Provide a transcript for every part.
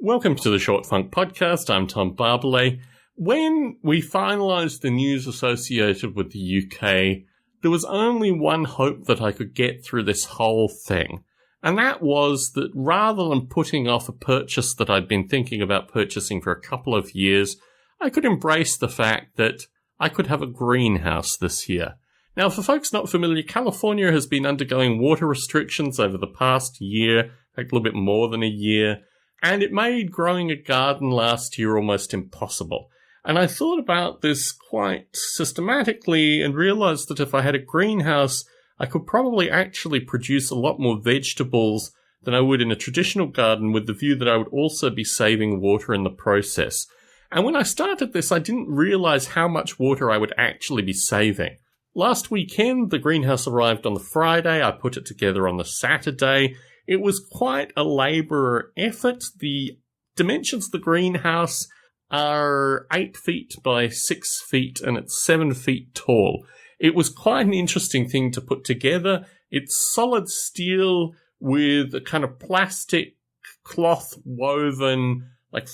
Welcome to the Short Funk Podcast. I'm Tom Barbalet. When we finalised the news associated with the UK, there was only one hope that I could get through this whole thing. And that was that rather than putting off a purchase that I'd been thinking about purchasing for a couple of years, I could embrace the fact that I could have a greenhouse this year. Now, for folks not familiar, California has been undergoing water restrictions over the past year, in fact, a little bit more than a year. And it made growing a garden last year almost impossible. And I thought about this quite systematically and realized that if I had a greenhouse, I could probably actually produce a lot more vegetables than I would in a traditional garden, with the view that I would also be saving water in the process. And when I started this, I didn't realize how much water I would actually be saving. Last weekend, the greenhouse arrived on the Friday. I put it together on the Saturday. It was quite a labour effort. The dimensions of the greenhouse are 8 feet by 6 feet, and it's 7 feet tall. It was quite an interesting thing to put together. It's solid steel with a kind of plastic cloth woven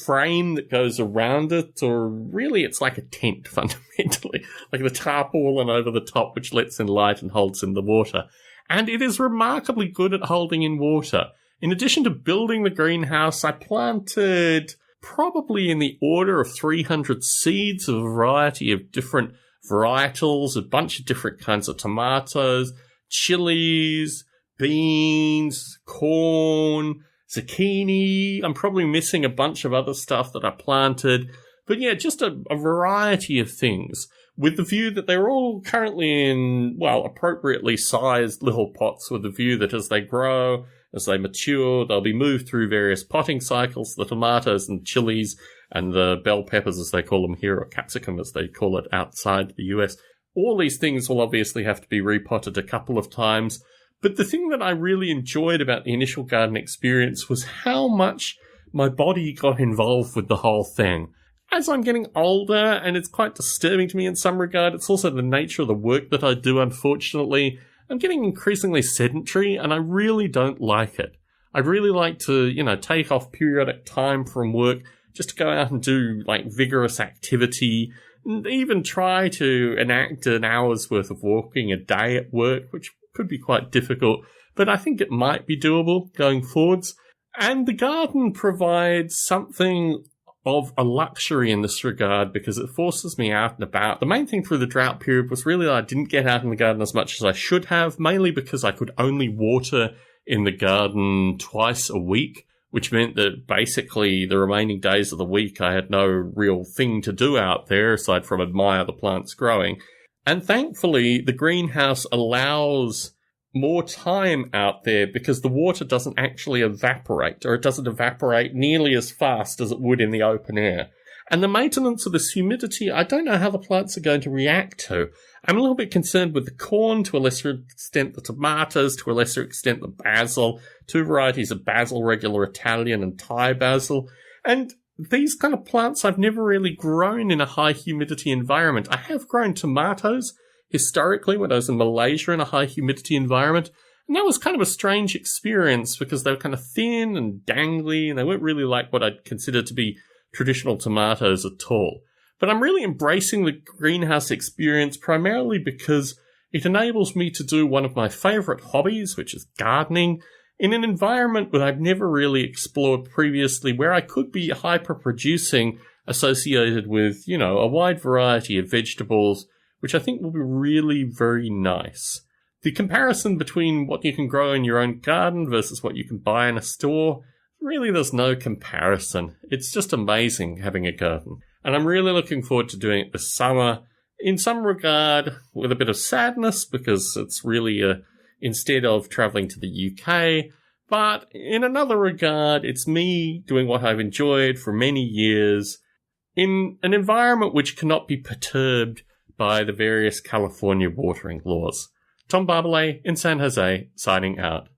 frame that goes around it, or really it's like a tent fundamentally, like the tarpaulin over the top which lets in light and holds in the water. And it is remarkably good at holding in water. In addition to building the greenhouse, I planted probably in the order of 300 seeds of a variety of different varietals, a bunch of different kinds of tomatoes, chilies, beans, corn, zucchini. I'm probably missing a bunch of other stuff that I planted. But yeah, just a variety of things, with the view that they're all currently in, appropriately sized little pots, with the view that as they grow, as they mature, they'll be moved through various potting cycles. The tomatoes and chilies and the bell peppers, as they call them here, or capsicum as they call it outside the US. All these things will obviously have to be repotted a couple of times. But the thing that I really enjoyed about the initial garden experience was how much my body got involved with the whole thing. As I'm getting older, and it's quite disturbing to me in some regard, it's also the nature of the work that I do, unfortunately. I'm getting increasingly sedentary, and I really don't like it. I'd really like to, take off periodic time from work just to go out and do, vigorous activity, and even try to enact an hour's worth of walking a day at work, which could be quite difficult, but I think it might be doable going forwards. And the garden provides something of a luxury in this regard, because it forces me out and about. The main thing through the drought period was really that I didn't get out in the garden as much as I should have, mainly because I could only water in the garden twice a week, which meant that basically the remaining days of the week I had no real thing to do out there aside from admire the plants growing. And thankfully, the greenhouse allows more time out there because the water doesn't actually evaporate, or it doesn't evaporate nearly as fast as it would in the open air. And the maintenance of this humidity, I don't know how the plants are going to react to. I'm a little bit concerned with the corn, to a lesser extent the tomatoes, to a lesser extent the basil, two varieties of basil, regular Italian and Thai basil. And these kind of plants I've never really grown in a high humidity environment. I have grown tomatoes historically when I was in Malaysia in a high humidity environment, and that was kind of a strange experience because they were kind of thin and dangly, and they weren't really like what I'd consider to be traditional tomatoes at all. But I'm really embracing the greenhouse experience primarily because it enables me to do one of my favourite hobbies, which is gardening, in an environment that I've never really explored previously, where I could be hyper-producing associated with, a wide variety of vegetables, which I think will be really very nice. The comparison between what you can grow in your own garden versus what you can buy in a store, really there's no comparison. It's just amazing having a garden. And I'm really looking forward to doing it this summer, in some regard with a bit of sadness, because it's really instead of travelling to the UK, but in another regard, it's me doing what I've enjoyed for many years in an environment which cannot be perturbed by the various California watering laws. Tom Barbalet in San Jose, signing out.